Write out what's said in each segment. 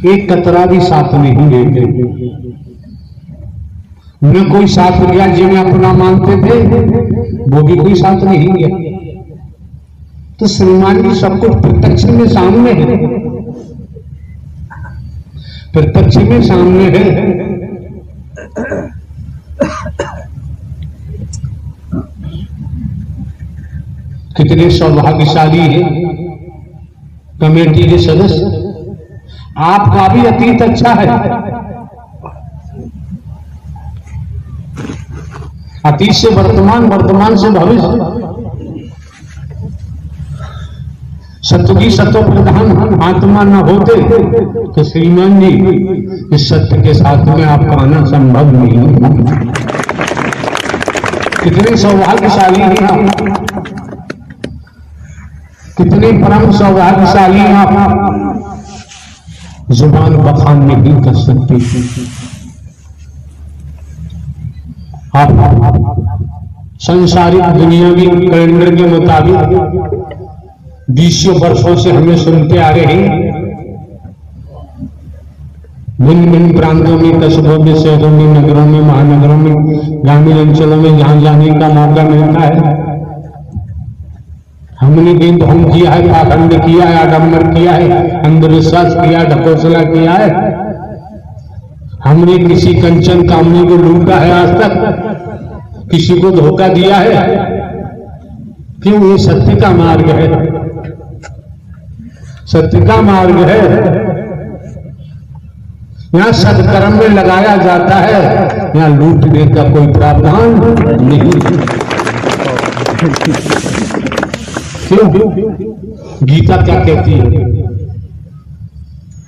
एक कतरा भी साथ नहीं लेते। न कोई साथ गया जिन्हें अपना मानते थे, वो भी कोई साथ नहीं गया। तो श्रीमान जी सब कुछ प्रत्यक्ष में सामने है, प्रत्यक्ष में सामने है। कितने सौभाग्यशाली है कमेटी के सदस्य। आपका भी अतीत अच्छा है, अतीत से वर्तमान, वर्तमान से भविष्य। सत्य की सत्व प्रधान आत्मा न होते तो श्रीमान जी इस सत्य के साथ में आपका आना संभव नहीं। कितने सौभाग्यशाली हैं आप, कितने परम सौभाग्यशाली हैं आप। जुबान बखान नहीं कर सकती। आप संसारिक दुनियावी कैलेंडर के मुताबिक 20 वर्षों से हमें सुनते आ रहे हैं। भिन्न भिन्न प्रांतों में, कस्बों में, शहरों में, नगरों में, महानगरों में, ग्रामीण अंचलों में जहां जाने का मौका मिलता है, हमने भी ढोंग किया है, पाखंड किया है, आडंबर किया है, अंधविश्वास किया, ढकोसला किया है। हमने किसी कंचन कामनी को लूटा है, आज तक किसी को धोखा दिया है। क्यों? ये सत्य का मार्ग है, सत्य का मार्ग है। यहां सत्कर्म में लगाया जाता है, यहां लूटने का कोई प्रावधान नहीं। क्यों? गीता क्या कहती है?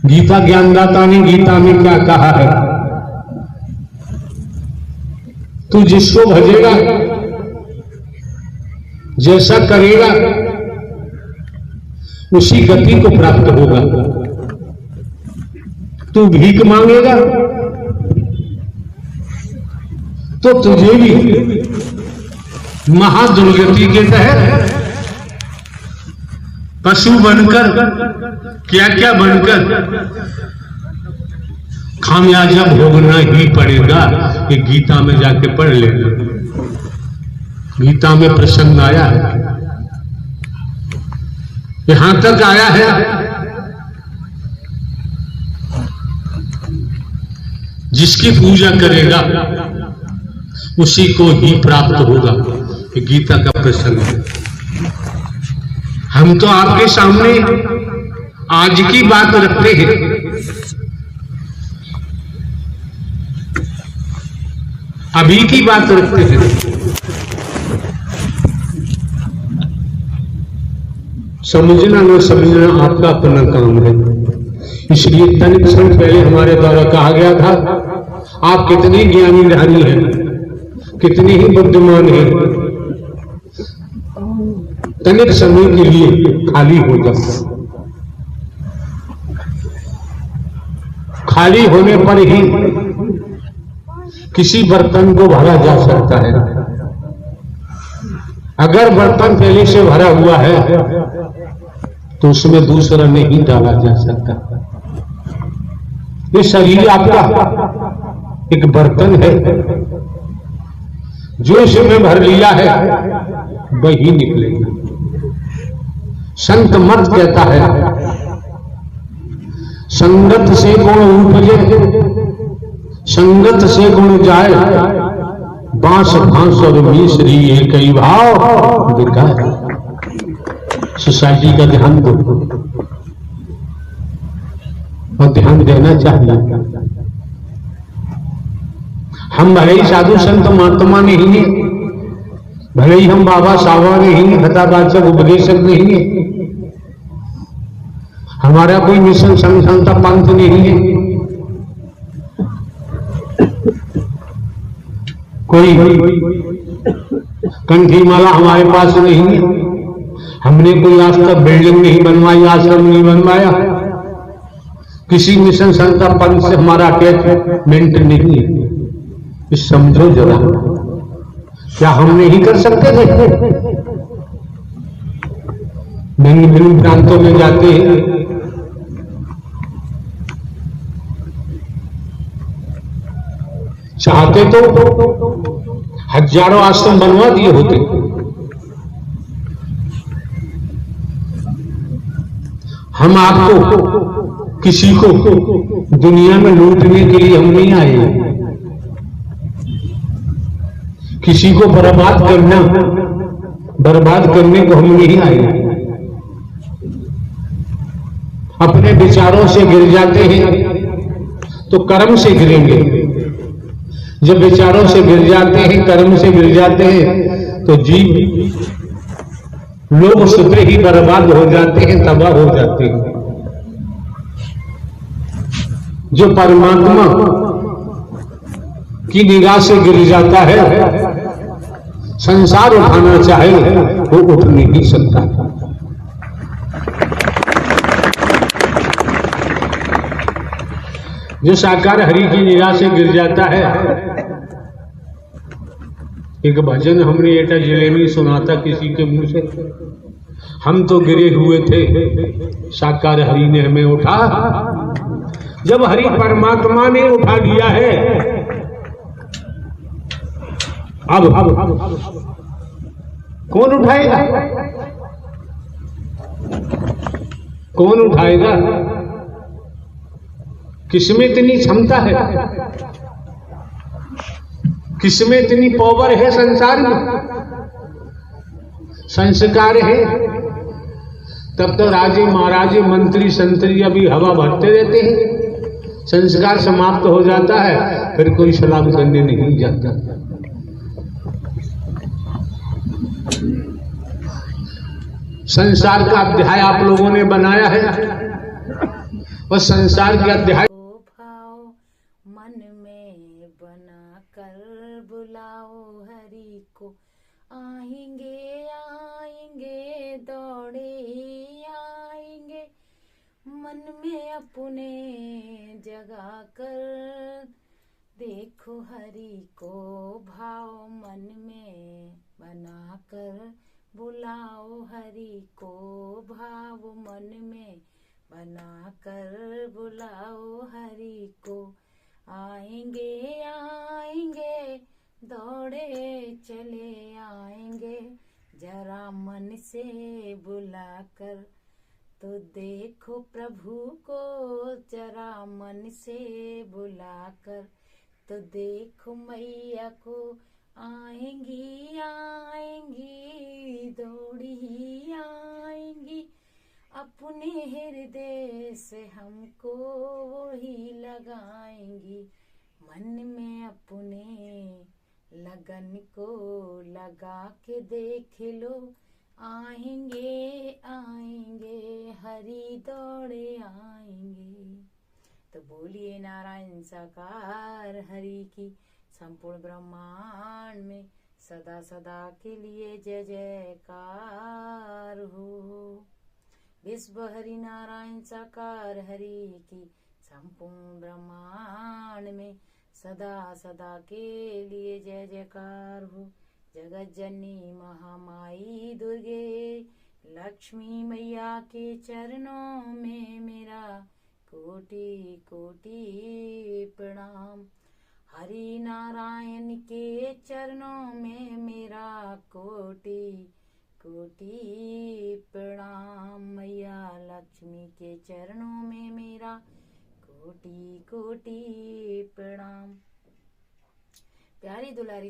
गीता ज्ञानदाता ने गीता में क्या कहा है? तू जिसको भजेगा, जैसा करेगा, उसी गति को प्राप्त होगा। तू भीख मांगेगा तो तुझे भी महादुर्गति के तहत पशु बनकर, क्या क्या बनकर खामियाजा भोगना ही पड़ेगा। ये गीता में जाके पढ़ लेना। गीता में प्रसंग आया है, यहां तक आया है। जिसकी पूजा करेगा उसी को ही प्राप्त होगा। ये गीता का प्रसंग है। हम तो आपके सामने आज की बात रखते हैं। अभी की बात रखते हैं। समझना न समझना आपका अपना काम है। इसलिए तनिक क्षण पहले हमारे द्वारा कहा गया था, आप कितने ज्ञानी ध्यानी हैं, कितने ही बुद्धिमान हैं, तनिक समय के लिए खाली हो जाता। खाली होने पर ही किसी बर्तन को भरा जा सकता है। अगर बर्तन पहले से भरा हुआ है तो उसमें दूसरा नहीं डाला जा सकता। ये शरीर आपका एक बर्तन है, जो इसमें भर लिया है वही निकलेगा। संत मत कहता है, संगत से गुण उपजे, संगत से गुण जाए, बांस भांस और मिश्री एक ही भाव दिखाए। सोसाइटी का ध्यान दो और ध्यान देना चाहिए। हम भले ही साधु संत महात्मा नहीं है, भले ही हम बाबा सावा नहीं है, कथावाचक उपदेशक नहीं है, हमारा कोई मिशन संस्थानता पंथ नहीं है, कोई कंठी माला हमारे पास नहीं है, हमने कोई आज तक बिल्डिंग नहीं बनवाई, आश्रम नहीं बनवाया, किसी मिशन संस्था पंथ से हमारा अटैचमेंट नहीं है। इस समझो जरा, क्या हम नहीं कर सकते थे? भिन्न भिन्न प्रांतों में जाते हैं, चाहते तो हजारों आश्रम बनवा दिए होते। हम आपको किसी को दुनिया में लूटने के लिए हम नहीं आए, किसी को बर्बाद करने को हम नहीं आए। अपने विचारों से गिर जाते हैं तो कर्म से गिरेंगे। जब विचारों से गिर जाते हैं, कर्म से गिर जाते हैं, तो जीव लोग स्वतः ही बर्बाद हो जाते हैं, तबाह हो जाते हैं। जो परमात्मा की निगाह से गिर जाता है, संसार उठाना चाहे वो उठ नहीं सकता। जो साकार हरि की निगाह से गिर जाता है, एक भजन हमने एटा जिले में सुना था किसी के मुंह से, हम तो गिरे हुए थे साकार हरि ने हमें उठा। जब हरि परमात्मा ने उठा लिया है, अब कौन उठाएगा? कौन उठाएगा? किसमें इतनी क्षमता है, किसमें इतनी पावर है? संसार में संस्कार है, तब तो राजे महाराजे मंत्री संतरी अभी हवा भरते रहते हैं। संस्कार समाप्त हो जाता है, फिर कोई सलाम करने नहीं जाता। संसार का अध्याय आप लोगों ने बनाया है, और संसार के अध्याय मन में बना कर बुलाओ हरि को। आएंगे आएंगे दौड़े ही आएंगे, मन में अपने जगा कर देखो हरि को भाव। मन में बना कर बुलाओ हरि को भाव, मन में बना कर बुलाओ हरि को। आएंगे आएंगे दौड़े चले आएंगे, जरा मन से बुला कर तो देखो प्रभु को। जरा मन से बुला कर तो देखो मैया को। आएंगी आएंगी दौड़ी ही आएंगी, अपने हृदय से हमको वही लगाएंगी। मन में अपने लगन को लगा के देख लो। आएंगे आएंगे हरि दौड़े आएंगे। तो बोलिए नारायण साकार हरि की, संपूर्ण ब्रह्मांड में सदा सदा के लिए जय जयकार हो। विश्व हरि नारायण साकार हरि की, संपूर्ण ब्रह्मांड में सदा सदा के लिए जय जयकार हो। जगत जननी महामाई दुर्गे लक्ष्मी मैया के चरणों में मेरा कोटि कोटि प्रणाम। हरि नारायण के चरणों में मेरा कोटि कोटि प्रणाम। मैया लक्ष्मी के चरणों में मेरा कोटि कोटि प्रणाम। प्यारी दुलारी